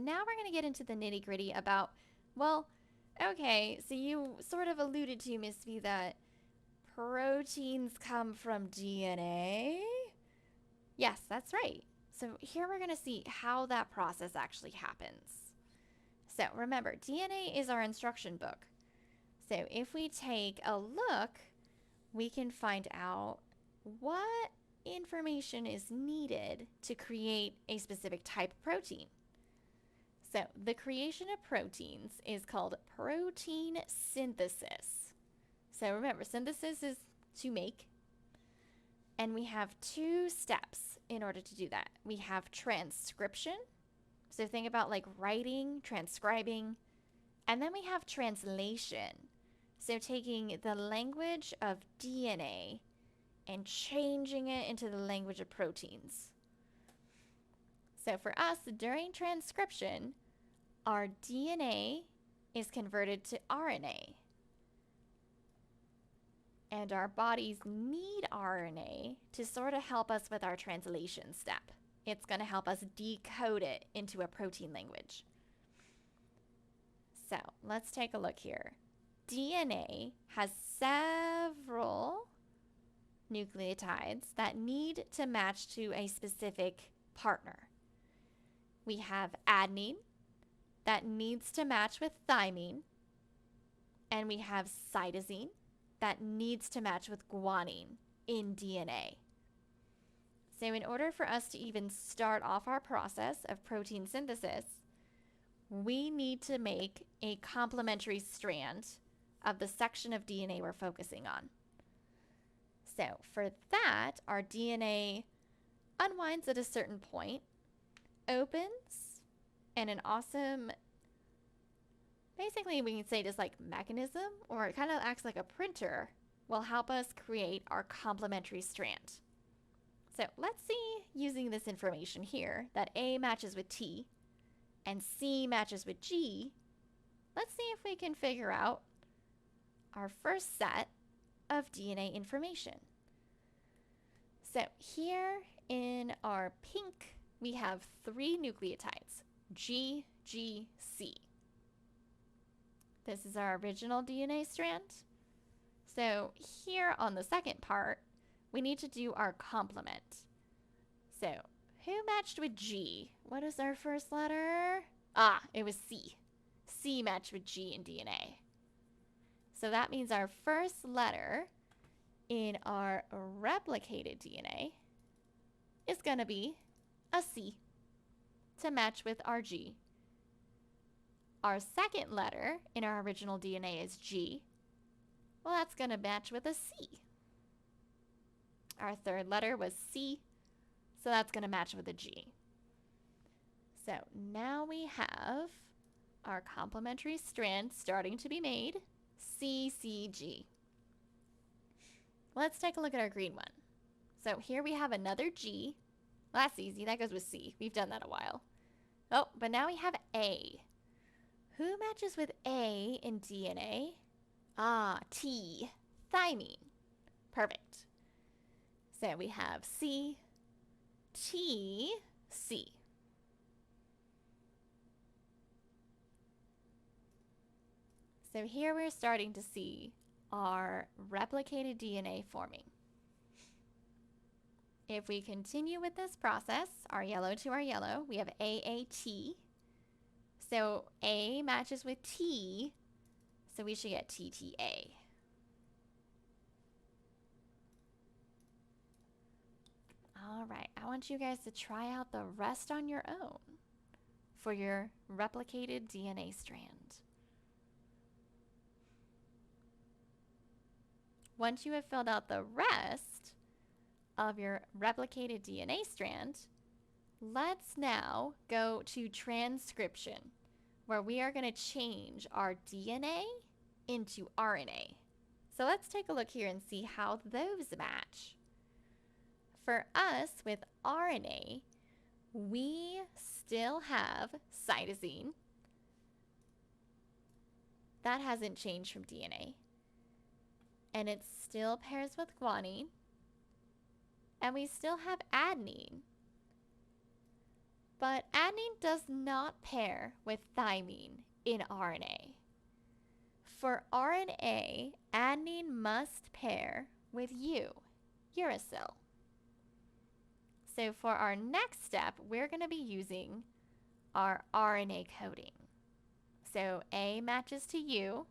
now we're going to get into the nitty gritty about, well, okay, so you sort of alluded to, Miss V, that proteins come from DNA. Yes, that's right. So here we're going to see how that process actually happens. So remember, DNA is our instruction book. So if we take a look, we can find out what information is needed to create a specific type of protein. So the creation of proteins is called protein synthesis. So remember, synthesis is to make, and we have two steps in order to do that. We have transcription. So think about like writing, transcribing, and then we have translation. So taking the language of DNA and changing it into the language of proteins. So for us, during transcription, our DNA is converted to RNA. And our bodies need RNA to sort of help us with our translation step. It's going to help us decode it into a protein language. So let's take a look here. DNA has several nucleotides that need to match to a specific partner. We have adenine that needs to match with thymine, and we have cytosine that needs to match with guanine in DNA. So in order for us to even start off our process of protein synthesis, we need to make a complementary strand of the section of DNA we're focusing on. So for that, our DNA unwinds at a certain point, opens, and an awesome, basically we can say just like mechanism, or it kind of acts like a printer, will help us create our complementary strand. So let's see, using this information here, that A matches with T and C matches with G, let's see if we can figure out our first set of DNA information. So here in our pink, we have 3 nucleotides, G, G, C. This is our original DNA strand. So here on the second part, we need to do our complement. So who matched with G? What is our first letter? Ah, it was C. C matched with G in DNA. So that means our first letter in our replicated DNA is going to be a C to match with our G. Our second letter in our original DNA is G. Well, that's going to match with a C. Our third letter was C, so that's going to match with a G. So now we have our complementary strand starting to be made, CCG. Let's take a look at our green one. So here we have another G. Well, that's easy. That goes with C. We've done that a while. Oh, but now we have A. Who matches with A in DNA? Ah, T. Thymine. Perfect. So we have C, T, C. So here we're starting to see our replicated DNA forming. If we continue with this process, our yellow to our yellow, we have AAT. So A matches with T, so we should get TTA. All right, I want you guys to try out the rest on your own for your replicated DNA strand. Once you have filled out the rest of your replicated DNA strand, let's now go to transcription, where we are going to change our DNA into RNA. So let's take a look here and see how those match. For us, with RNA, we still have cytosine. That hasn't changed from DNA. And it still pairs with guanine. And we still have adenine. But adenine does not pair with thymine in RNA. For RNA, adenine must pair with uracil. So for our next step, we're going to be using our RNA coding. So A matches to U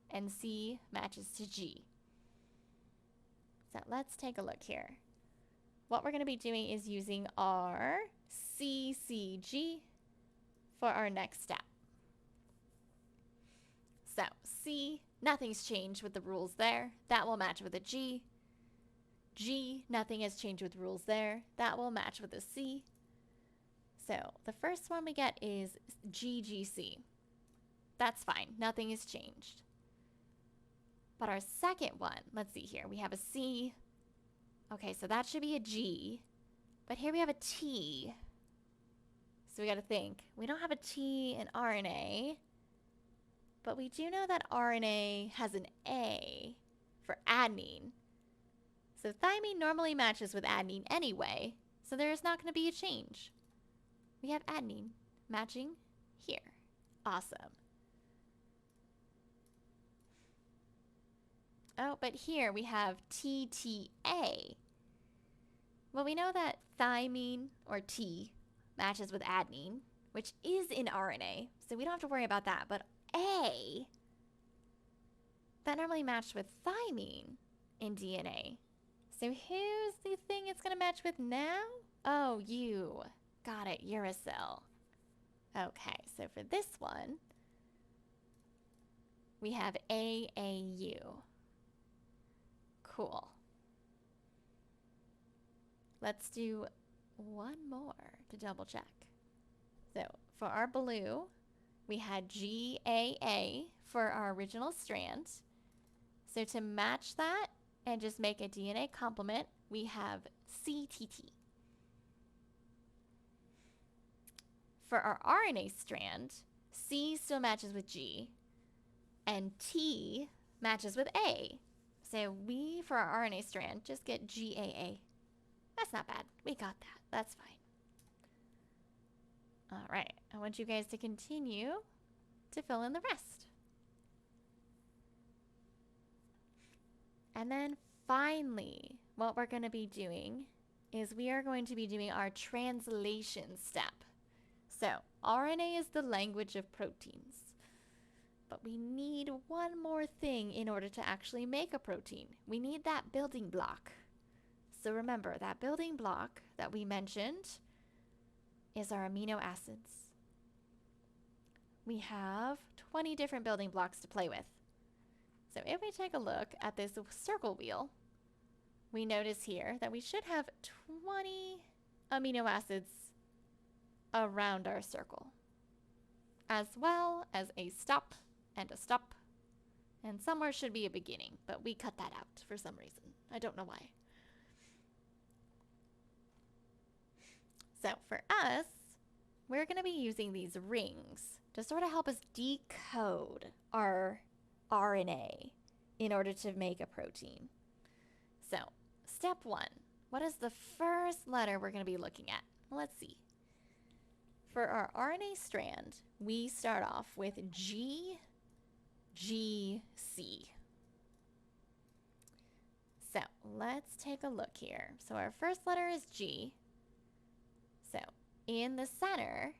and C matches to G. So let's take a look here. What we're going to be doing is using our CCG for our next step. So C, nothing's changed with the rules there. That will match with a G. G, nothing has changed with rules there. That will match with a C. So the first one we get is GGC. That's fine, nothing has changed. But our second one, let's see here, we have a C. Okay, so that should be a G. But here we have a T. So we gotta think. We don't have a T in RNA. But we do know that RNA has an A for adenine. So thymine normally matches with adenine anyway, so there is not going to be a change. We have adenine matching here. Awesome. Oh, but here we have TTA. Well, we know that thymine, or T, matches with adenine, which is in RNA, so we don't have to worry about that. But A, that normally matched with thymine in DNA. So who's the thing it's going to match with now? Oh, U. Got it, uracil. Okay, so for this one, we have AAU. Cool. Let's do one more to double check. So for our blue, we had GAA for our original strand. So to match that and just make a DNA complement, we have CTT. For our RNA strand, C still matches with G, and T matches with A. So we, for our RNA strand, just get GAA. That's not bad. We got that. That's fine. All right. I want you guys to continue to fill in the rest. And then finally, what we're going to be doing is we are going to be doing our translation step. So RNA is the language of proteins. But we need one more thing in order to actually make a protein. We need that building block. So remember, that building block that we mentioned is our amino acids. We have 20 different building blocks to play with. So if we take a look at this circle wheel, we notice here that we should have 20 amino acids around our circle, as well as a stop and a stop, and somewhere should be a beginning, but we cut that out for some reason. I don't know why. So for us, we're going to be using these rings to sort of help us decode our RNA in order to make a protein. So step one, what is the first letter we're going to be looking at? Let's see. For our RNA strand, we start off with G, G, C. So let's take a look here. So our first letter is G. So in the center,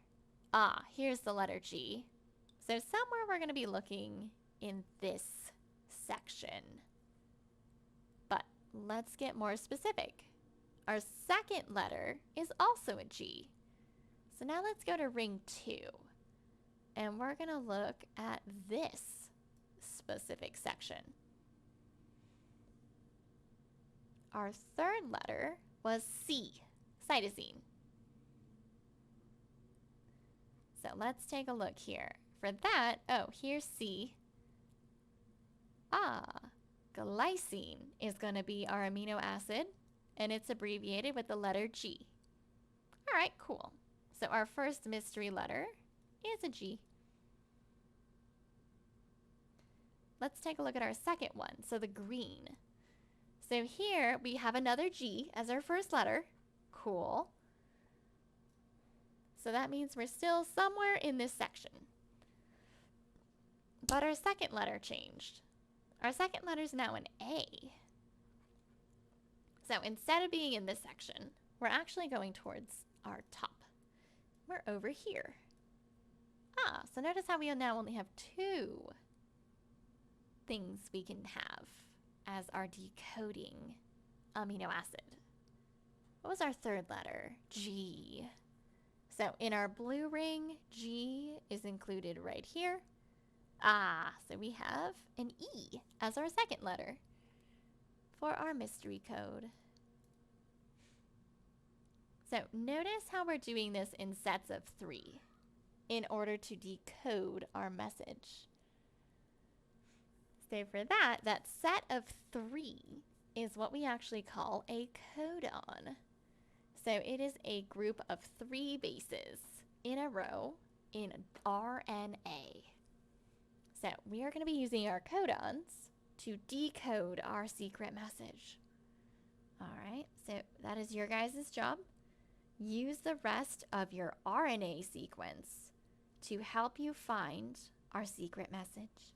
here's the letter G. So somewhere we're going to be looking in this section. But let's get more specific. Our second letter is also a G. So now let's go to ring 2. And we're going to look at this specific section. Our third letter was C, cytosine. So let's take a look here. For that, here's C. Glycine is going to be our amino acid, and it's abbreviated with the letter G. All right, cool. So our first mystery letter is a G. Let's take a look at our second one, so the green. So here we have another G as our first letter. Cool. So that means we're still somewhere in this section. But our second letter changed. Our second letter is now an A. So instead of being in this section, we're actually going towards our top. We're over here. Ah, so notice how we now only have 2 things we can have as our decoding amino acid. What was our third letter? G. So in our blue ring, G is included right here. Ah, so we have an E as our second letter for our mystery code. So notice how we're doing this in sets of 3 in order to decode our message. So for that set of 3 is what we actually call a codon. So it is a group of 3 bases in a row in RNA. So we are going to be using our codons to decode our secret message. All right, so that is your guys' job. Use the rest of your RNA sequence to help you find our secret message.